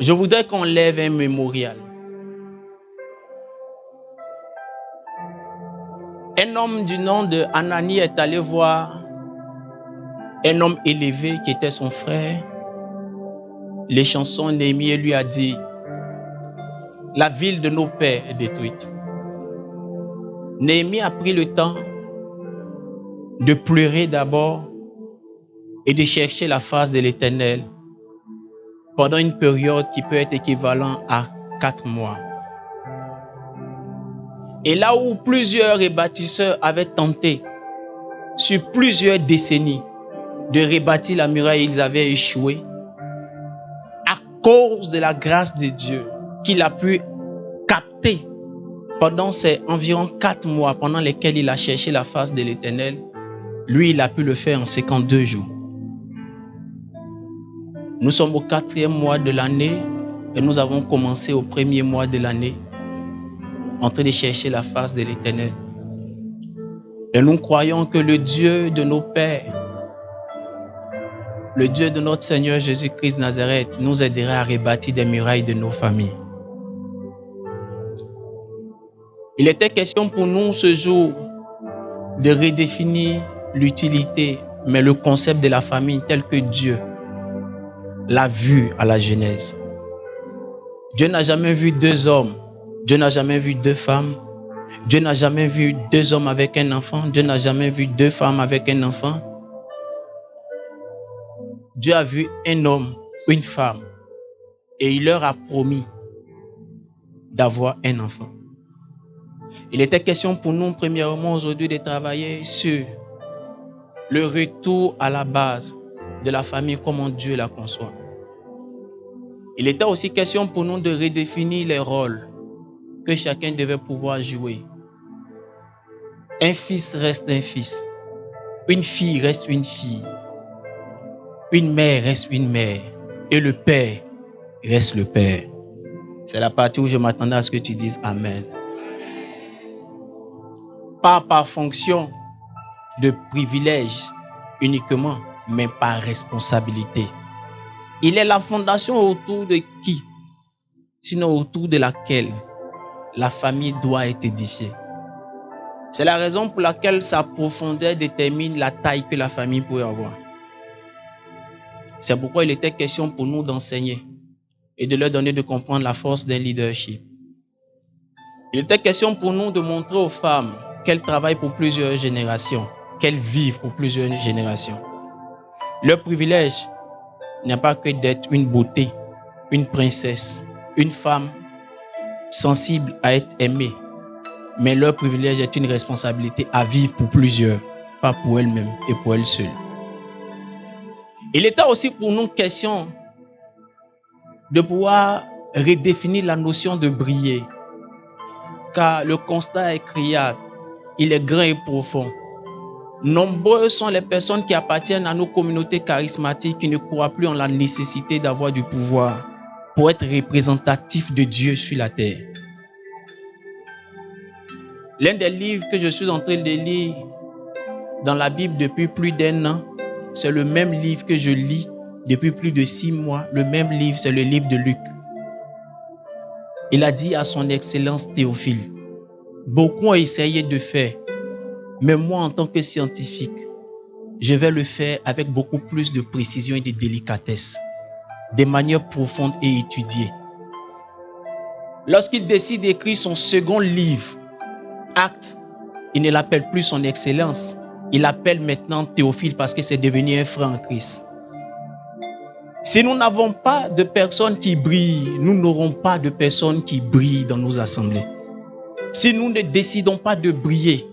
Je voudrais qu'on lève un mémorial. Un homme du nom de Anani est allé voir un homme élevé qui était son frère. Les chansons, Néhémie lui a dit, la ville de nos pères est détruite. Néhémie a pris le temps de pleurer d'abord et de chercher la face de l'Éternel pendant une période qui peut être équivalente à 4 mois. Et là où plusieurs rebâtisseurs avaient tenté, sur plusieurs décennies, de rebâtir la muraille, ils avaient échoué. À cause de la grâce de Dieu qu'il a pu capter pendant ces environ 4 mois pendant lesquels il a cherché la face de l'Éternel, lui, il a pu le faire en 52 jours. Nous sommes au 4e mois de l'année et nous avons commencé au 1er mois de l'année en train de chercher la face de l'Éternel. Et nous croyons que le Dieu de nos pères, le Dieu de notre Seigneur Jésus-Christ de Nazareth nous aidera à rebâtir des murailles de nos familles. Il était question pour nous ce jour de redéfinir l'utilité, mais le concept de la famille tel que Dieu l'a vu à la Genèse. Dieu n'a jamais vu 2 hommes, Dieu n'a jamais vu 2 femmes, Dieu n'a jamais vu 2 hommes avec un enfant, Dieu n'a jamais vu 2 femmes avec un enfant. Dieu a vu un homme, une femme, et il leur a promis d'avoir un enfant. Il était question pour nous, premièrement, aujourd'hui, de travailler sur le retour à la base de la famille, comment Dieu la conçoit. Il était aussi question pour nous de redéfinir les rôles que chacun devait pouvoir jouer. Un fils reste un fils. Une fille reste une fille. Une mère reste une mère. Et le père reste le père. C'est la partie où je m'attendais à ce que tu dises Amen. Pas par fonction de privilège uniquement, mais par responsabilité. Il est la fondation autour de qui? Sinon autour de laquelle la famille doit être édifiée. C'est la raison pour laquelle sa profondeur détermine la taille que la famille peut avoir. C'est pourquoi il était question pour nous d'enseigner et de leur donner de comprendre la force d'un leadership. Il était question pour nous de montrer aux femmes qu'elles travaillent pour plusieurs générations, qu'elles vivent pour plusieurs générations. Leur privilège n'est pas que d'être une beauté, une princesse, une femme sensible à être aimée, mais leur privilège est une responsabilité à vivre pour plusieurs, pas pour elles-mêmes et pour elles seules. Il était aussi pour nous question de pouvoir redéfinir la notion de briller, car le constat est criard, il est grand et profond. Nombreuses sont les personnes qui appartiennent à nos communautés charismatiques qui ne croient plus en la nécessité d'avoir du pouvoir pour être représentatifs de Dieu sur la terre. L'un des livres que je suis en train de lire dans la Bible depuis plus d'1 an, c'est le même livre que je lis depuis plus de 6 mois. Le même livre, c'est le livre de Luc. Il a dit à son Excellence Théophile, beaucoup ont essayé de faire, mais moi en tant que scientifique, je vais le faire avec beaucoup plus de précision et de délicatesse, de manière profonde et étudiée. Lorsqu'il décide d'écrire son second livre, Actes, il ne l'appelle plus son Excellence, il l'appelle maintenant Théophile parce que c'est devenu un frère en Christ. Si nous n'avons pas de personnes qui brillent, nous n'aurons pas de personnes qui brillent dans nos assemblées. Si nous ne décidons pas de briller,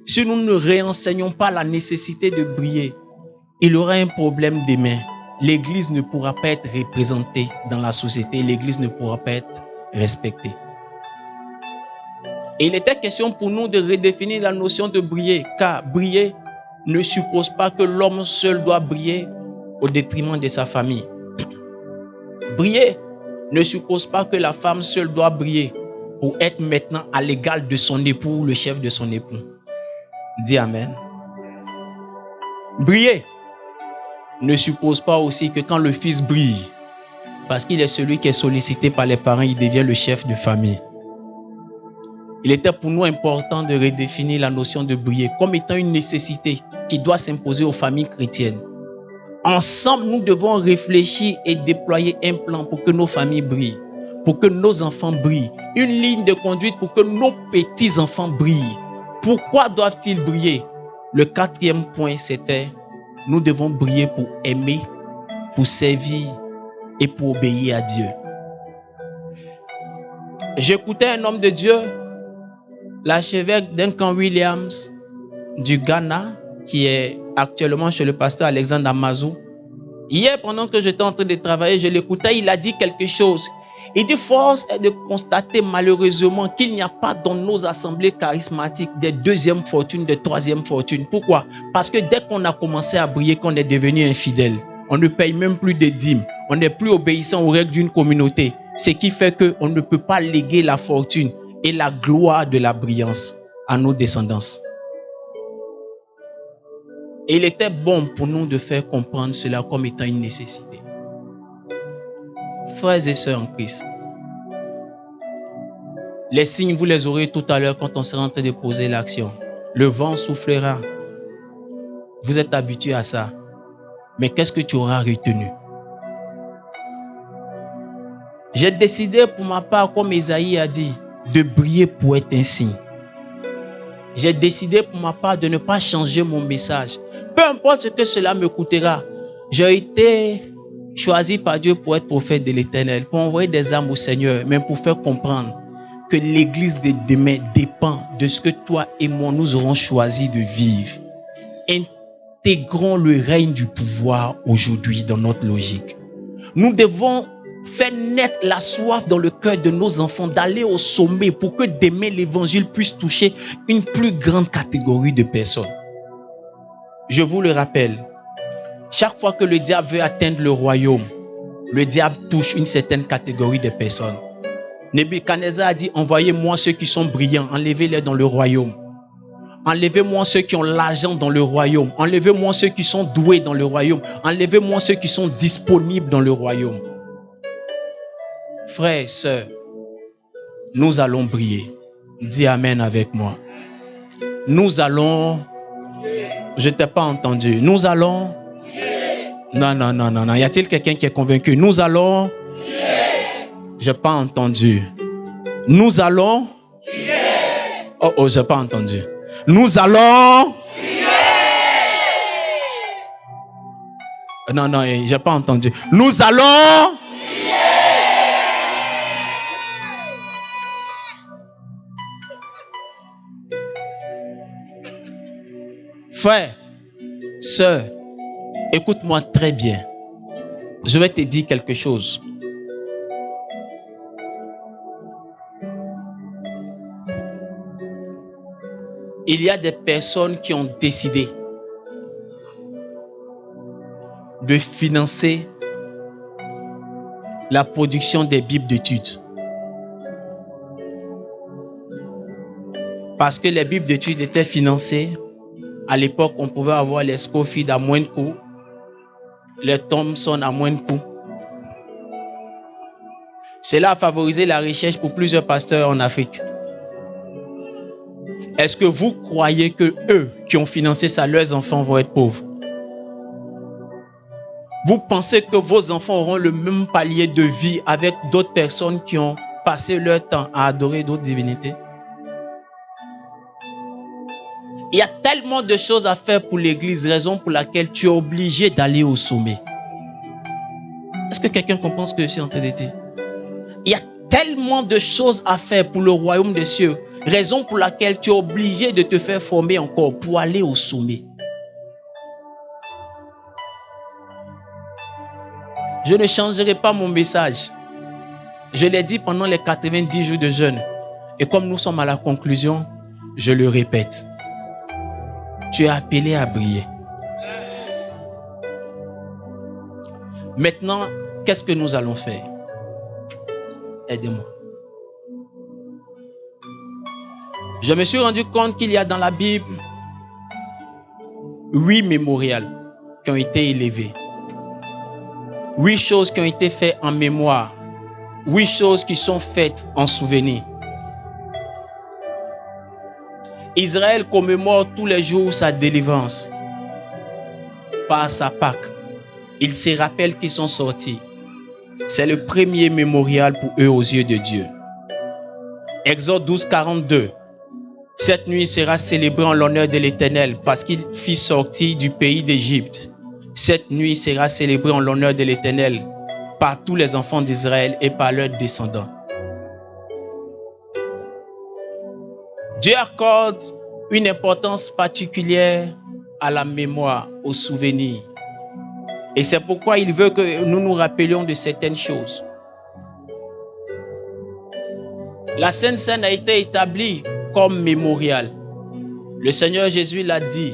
si nous ne réenseignons pas la nécessité de briller, il y aura un problème demain. L'Église ne pourra pas être représentée dans la société, l'Église ne pourra pas être respectée. Et il était question pour nous de redéfinir la notion de briller, car briller ne suppose pas que l'homme seul doit briller au détriment de sa famille. Briller ne suppose pas que la femme seule doit briller pour être maintenant à l'égal de son époux, le chef de son époux. Dis Amen. Briller ne suppose pas aussi que quand le fils brille, Parce qu'il est celui qui est sollicité par les parents, il devient le chef de famille. Il était pour nous important de redéfinir la notion de briller comme étant une nécessité qui doit s'imposer aux familles chrétiennes. Ensemble, nous devons réfléchir et déployer un plan pour que nos familles brillent, pour que nos enfants brillent, une ligne de conduite pour que nos petits-enfants brillent. Pourquoi doivent-ils briller? Le quatrième point, c'était nous devons briller pour aimer, pour servir et pour obéir à Dieu. J'écoutais un homme de Dieu, l'archevêque Duncan Williams du Ghana, qui est actuellement chez le pasteur Alexandre Amazou. Hier, pendant que j'étais en train de travailler, je l'écoutais, il a dit quelque chose. Il dit, force est de constater malheureusement qu'il n'y a pas dans nos assemblées charismatiques des deuxièmes fortunes, des troisièmes fortunes. Pourquoi? Parce que dès qu'on a commencé à briller, qu'on est devenu infidèle, on ne paye même plus de dîmes, on n'est plus obéissant aux règles d'une communauté, ce qui fait qu'on ne peut pas léguer la fortune et la gloire de la brillance à nos descendants. Et il était bon pour nous de faire comprendre cela comme étant une nécessité. Frères et sœurs en Christ, les signes, vous les aurez tout à l'heure quand on sera en train de poser l'action. Le vent soufflera. Vous êtes habitués à ça. Mais qu'est-ce que tu auras retenu? J'ai décidé pour ma part, comme Esaïe a dit, de briller pour être un signe. J'ai décidé pour ma part de ne pas changer mon message. Peu importe ce que cela me coûtera. J'ai été choisi par Dieu pour être prophète de l'Éternel, pour envoyer des âmes au Seigneur, mais pour faire comprendre que l'église de demain dépend de ce que toi et moi nous aurons choisi de vivre. Intégrons le règne du pouvoir aujourd'hui dans notre logique. Nous devons faire naître la soif dans le cœur de nos enfants d'aller au sommet pour que demain l'évangile puisse toucher une plus grande catégorie de personnes. Je vous le rappelle, chaque fois que le diable veut atteindre le royaume, le diable touche une certaine catégorie de personnes. Nebuchadnezzar a dit, envoyez-moi ceux qui sont brillants, enlevez-les dans le royaume. Enlevez-moi ceux qui ont l'argent dans le royaume. Enlevez-moi ceux qui sont doués dans le royaume. Enlevez-moi ceux qui sont disponibles dans le royaume. Frères et sœurs, nous allons briller. Dis Amen avec moi. Nous allons... Je ne t'ai pas entendu. Nous allons... Non. Y a-t-il quelqu'un qui est convaincu? Nous allons... Je n'ai pas entendu. Nous allons... Oh, je n'ai pas entendu. Nous allons... Non, je n'ai pas entendu. Nous allons... Frère, sœur, écoute-moi très bien. Je vais te dire quelque chose. Il y a des personnes qui ont décidé de financer la production des bibles d'études. Parce que les bibles d'études étaient financées. À l'époque, on pouvait avoir les Scofield à moins de coût, les Thomson à moins de coût. Cela a favorisé la recherche pour plusieurs pasteurs en Afrique. Est-ce que vous croyez que eux qui ont financé ça, leurs enfants vont être pauvres? Vous pensez que vos enfants auront le même palier de vie avec d'autres personnes qui ont passé leur temps à adorer d'autres divinités? Il y a tellement de choses à faire pour l'église, raison pour laquelle tu es obligé d'aller au sommet. Est-ce que quelqu'un comprend ce que je suis en train de dire? Il y a tellement de choses à faire pour le royaume des cieux, raison pour laquelle tu es obligé de te faire former encore pour aller au sommet. Je ne changerai pas mon message. Je l'ai dit pendant les 90 jours de jeûne. Et comme nous sommes à la conclusion, je le répète. Tu es appelé à briller. Maintenant, qu'est-ce que nous allons faire? Aidez-moi. Je me suis rendu compte qu'il y a dans la Bible 8 mémorials qui ont été élevés. 8 choses qui ont été faites en mémoire. 8 choses qui sont faites en souvenir. Israël commémore tous les jours sa délivrance par sa Pâque. Ils se rappellent qu'ils sont sortis. C'est le premier mémorial pour eux aux yeux de Dieu. Exode 12, 42. Cette nuit sera célébrée en l'honneur de l'Éternel parce qu'il fit sortir du pays d'Égypte. Cette nuit sera célébrée en l'honneur de l'Éternel par tous les enfants d'Israël et par leurs descendants. Dieu accorde une importance particulière à la mémoire, au souvenir. Et c'est pourquoi il veut que nous nous rappelions de certaines choses. La Sainte Seine a été établie comme mémorial. Le Seigneur Jésus l'a dit,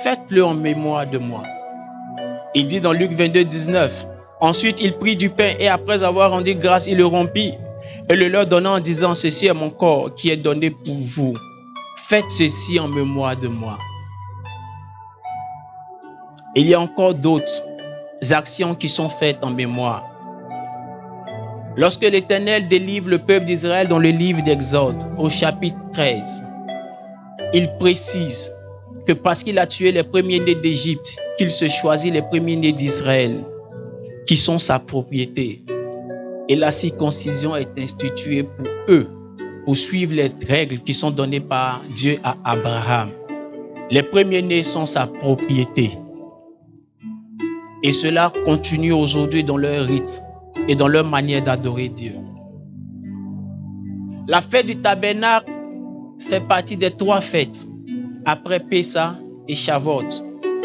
faites-le en mémoire de moi. Il dit dans Luc 22, 19, ensuite il prit du pain et après avoir rendu grâce, il le rompit et le leur donna en disant, ceci est mon corps qui est donné pour vous. Faites ceci en mémoire de moi. Il y a encore d'autres actions qui sont faites en mémoire. Lorsque l'Éternel délivre le peuple d'Israël dans le livre d'Exode, au chapitre 13, il précise que parce qu'il a tué les premiers-nés d'Égypte, qu'il se choisit les premiers-nés d'Israël, qui sont sa propriété. Et la circoncision est instituée pour eux, pour suivre les règles qui sont données par Dieu à Abraham. Les premiers-nés sont sa propriété. Et cela continue aujourd'hui dans leur rite et dans leur manière d'adorer Dieu. La fête du tabernacle fait partie des 3 fêtes, après Pessah et Shavuot,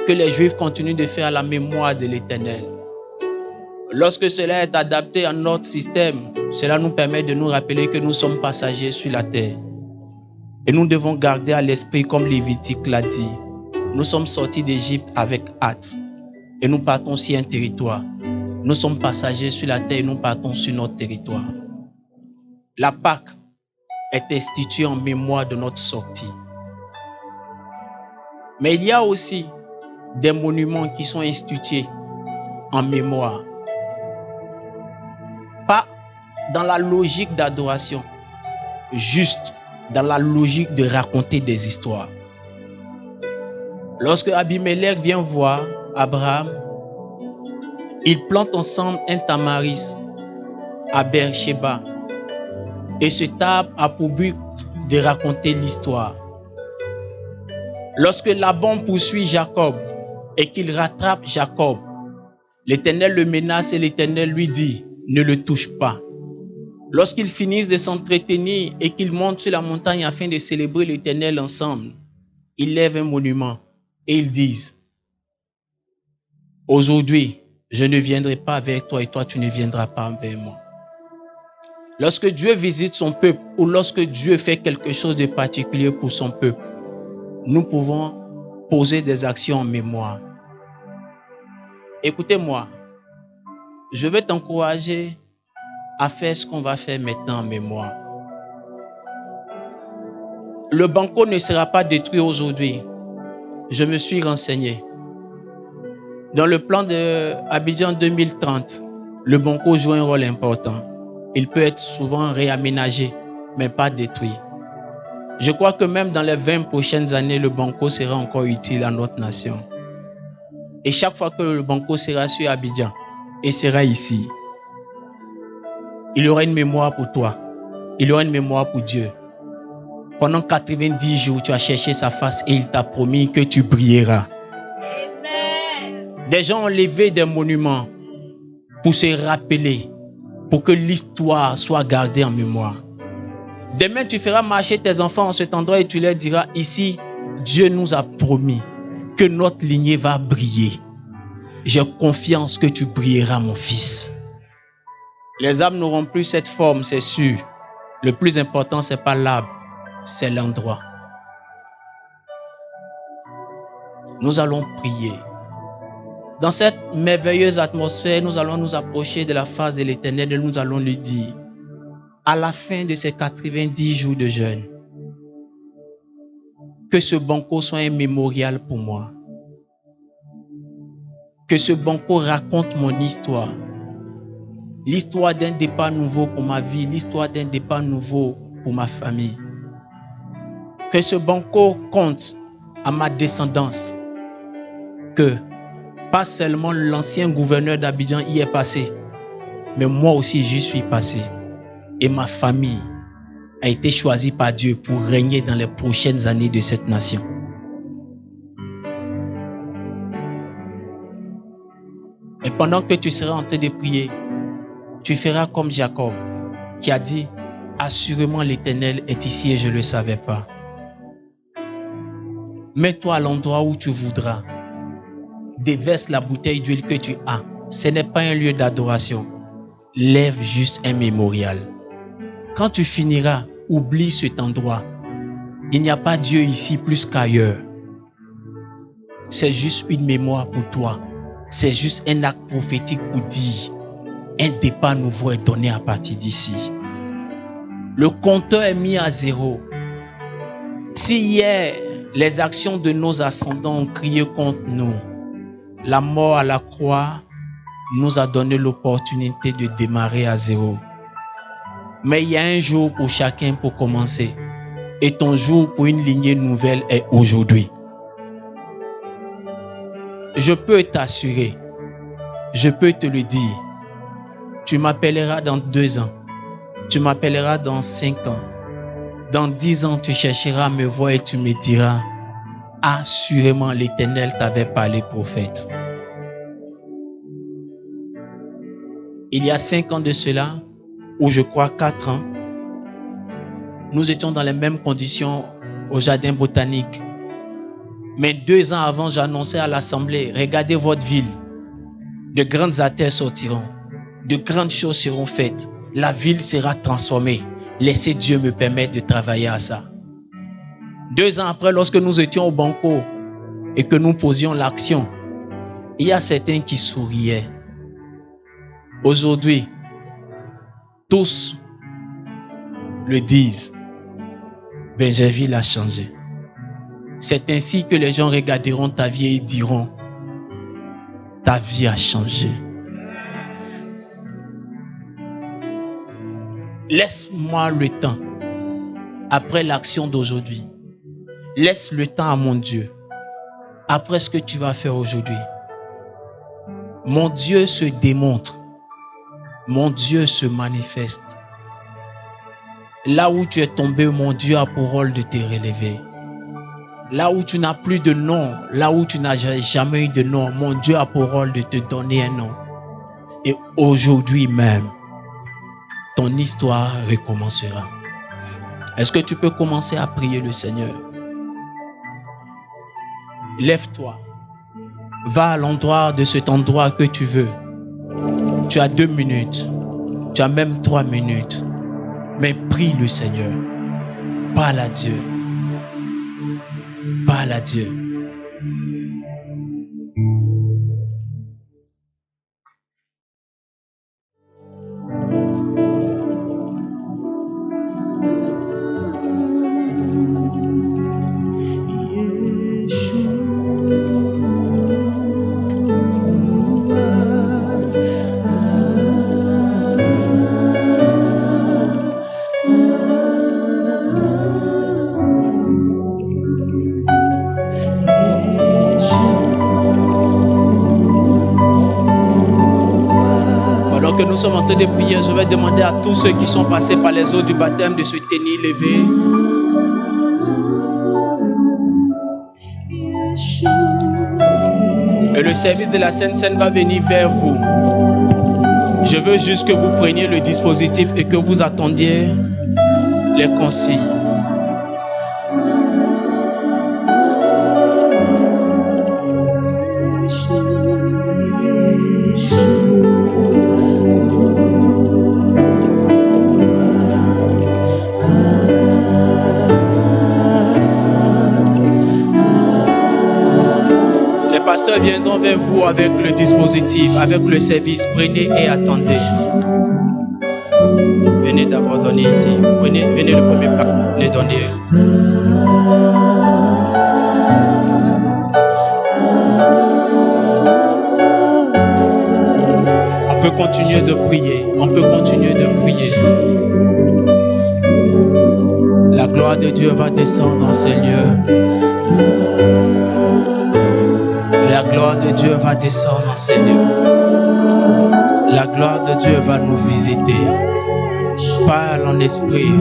que les Juifs continuent de faire à la mémoire de l'Éternel. Lorsque cela est adapté à notre système, cela nous permet de nous rappeler que nous sommes passagers sur la terre. Et nous devons garder à l'esprit, comme Lévitique l'a dit, nous sommes sortis d'Égypte avec hâte. Et nous partons sur un territoire. Nous sommes passagers sur la terre et nous partons sur notre territoire. La Pâque est instituée en mémoire de notre sortie. Mais il y a aussi des monuments qui sont institués en mémoire. Pas dans la logique d'adoration, juste dans la logique de raconter des histoires. Lorsque Abimelech vient voir Abraham, ils plantent ensemble un tamaris à Beersheba et ce table a pour but de raconter l'histoire. Lorsque Laban poursuit Jacob et qu'il rattrape Jacob, l'Éternel le menace et l'Éternel lui dit, ne le touche pas. Lorsqu'ils finissent de s'entretenir et qu'ils montent sur la montagne afin de célébrer l'Éternel ensemble, ils lèvent un monument et ils disent, aujourd'hui, je ne viendrai pas vers toi et toi, tu ne viendras pas vers moi. Lorsque Dieu visite son peuple ou lorsque Dieu fait quelque chose de particulier pour son peuple, nous pouvons poser des actions en mémoire. Écoutez-moi, je vais t'encourager à faire ce qu'on va faire maintenant en mémoire. Le banco ne sera pas détruit aujourd'hui. Je me suis renseigné. Dans le plan de Abidjan 2030, le banco joue un rôle important. Il peut être souvent réaménagé, mais pas détruit. Je crois que même dans les 20 prochaines années, le banco sera encore utile à notre nation. Et chaque fois que le banco sera sur Abidjan et sera ici, il y aura une mémoire pour toi. Il y aura une mémoire pour Dieu. Pendant 90 jours, tu as cherché sa face et il t'a promis que tu brilleras. Des gens ont levé des monuments pour se rappeler, pour que l'histoire soit gardée en mémoire. Demain, tu feras marcher tes enfants en cet endroit et tu leur diras, ici, Dieu nous a promis que notre lignée va briller. J'ai confiance que tu brilleras, mon fils. Les arbres n'auront plus cette forme, c'est sûr. Le plus important, ce n'est pas l'arbre, c'est l'endroit. Nous allons prier. Dans cette merveilleuse atmosphère, nous allons nous approcher de la face de l'Éternel et nous allons lui dire, à la fin de ces 90 jours de jeûne, que ce banco soit un mémorial pour moi. Que ce banco raconte mon histoire. l'histoire d'un départ nouveau pour ma vie, l'histoire d'un départ nouveau pour ma famille. Que ce banco compte à ma descendance. Que pas seulement l'ancien gouverneur d'Abidjan y est passé, mais moi aussi j'y suis passé. Et ma famille a été choisie par Dieu pour régner dans les prochaines années de cette nation. Et pendant que tu seras en train de prier, tu feras comme Jacob, qui a dit, assurément l'Éternel est ici et je ne le savais pas. Mets-toi à l'endroit où tu voudras. Déverse la bouteille d'huile que tu as. Ce n'est pas un lieu d'adoration. Lève juste un mémorial. Quand tu finiras, oublie cet endroit. Il n'y a pas Dieu ici plus qu'ailleurs. C'est juste une mémoire pour toi. C'est juste un acte prophétique pour dire un départ nouveau est donné à partir d'ici. Le compteur est mis à zéro. Si hier, les actions de nos ascendants ont crié contre nous, la mort à la croix nous a donné l'opportunité de démarrer à zéro. Mais il y a un jour pour chacun pour commencer. Et ton jour pour une lignée nouvelle est aujourd'hui. Je peux t'assurer, je peux te le dire, tu m'appelleras dans 2 ans, tu m'appelleras dans 5 ans, dans 10 ans tu chercheras à me voir et tu me diras, assurément l'Éternel t'avait parlé prophète. Il y a 5 ans de cela, ou je crois 4 ans, nous étions dans les mêmes conditions au jardin botanique. Mais 2 ans avant, j'annonçais à l'assemblée, regardez votre ville. De grandes artères sortiront. De grandes choses seront faites. La ville sera transformée. Laissez Dieu me permettre de travailler à ça. 2 ans après, lorsque nous étions au banco et que nous posions l'action, il y a certains qui souriaient. Aujourd'hui, tous le disent. Benjerville a changé. C'est ainsi que les gens regarderont ta vie et diront, ta vie a changé. Laisse-moi le temps, après l'action d'aujourd'hui. Laisse le temps à mon Dieu, après ce que tu vas faire aujourd'hui. Mon Dieu se démontre, mon Dieu se manifeste. Là où tu es tombé, mon Dieu a pour rôle de te relever. Là où tu n'as plus de nom, là où tu n'as jamais eu de nom, mon Dieu a pour rôle de te donner un nom. Et aujourd'hui même, ton histoire recommencera. Est-ce que tu peux commencer à prier le Seigneur? Lève-toi. Va à l'endroit de cet endroit que tu veux. Tu as 2 minutes. Tu as même 3 minutes. Mais prie le Seigneur. Parle à Dieu. Parle à Dieu. Nous sommes en train de prier. Je vais demander à tous ceux qui sont passés par les eaux du baptême de se tenir levés. Et le service de la Sainte Seine va venir vers vous. Je veux juste que vous preniez le dispositif et que vous attendiez les consignes. Viendront vers vous avec le dispositif, avec le service. Prenez et attendez. Venez d'abord donner ici. Venez le premier pas. Les donner. On peut continuer de prier. On peut continuer de prier. La gloire de Dieu va descendre dans ces lieux. La gloire de Dieu va descendre dans ces lieux. La gloire de Dieu va nous visiter. Parle en esprit.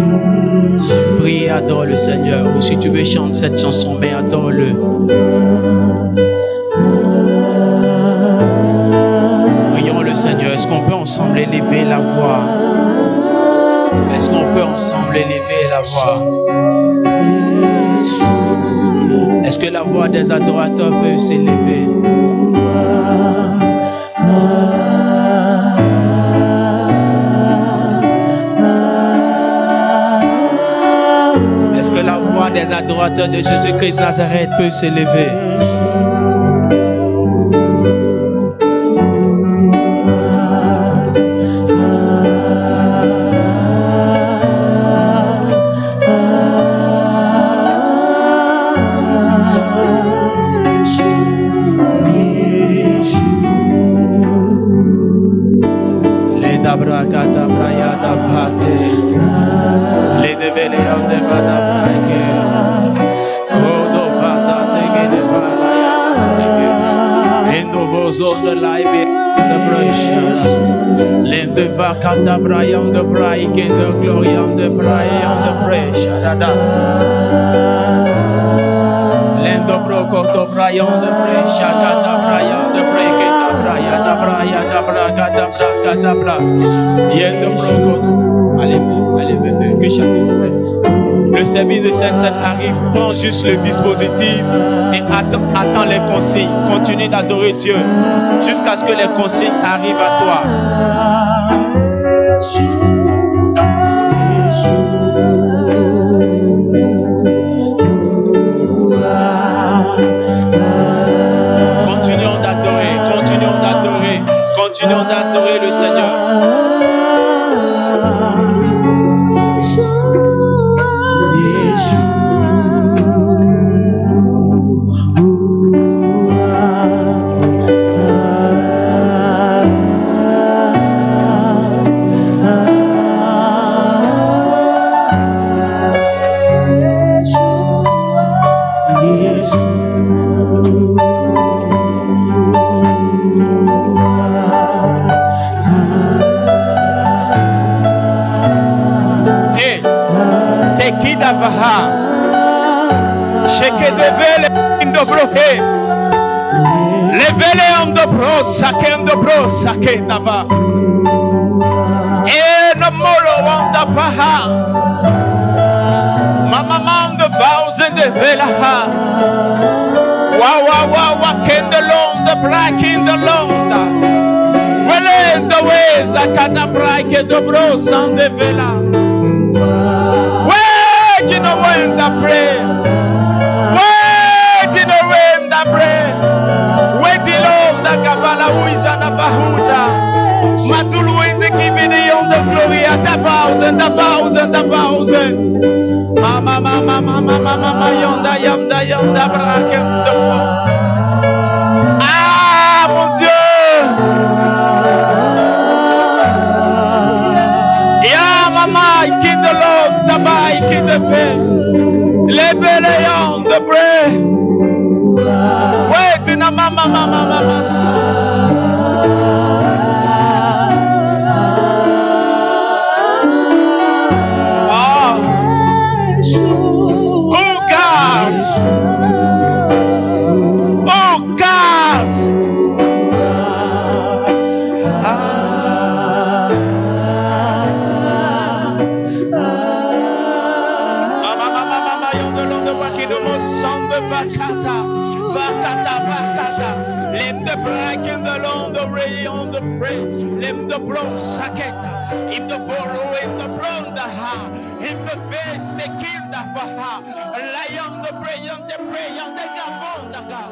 Prie, adore le Seigneur. Ou si tu veux chanter cette chanson, mais adore-le. Prions le Seigneur. Est-ce qu'on peut ensemble élever la voix? Est-ce qu'on peut ensemble élever la voix? Est-ce que la voix des adorateurs peut s'élever? Est-ce que la voix des adorateurs de Jésus-Christ de Nazareth peut s'élever? Kata Brian de Bray, de Glorian de Brian de Brescia, Lendo Brocoto Brian de Brescia, Kata Brian de Breketa Braya, da Braya, da Braga, da Braga, da Bra, Yendo Brocoto. Allez, que chapitre. Le service de Sainte-Seine arrive, prends juste le dispositif et attends les consignes. Continue d'adorer Dieu jusqu'à ce que les consignes arrivent à toi. Continuons d'adorer le Seigneur. Lion the Brayan the Gavon the God.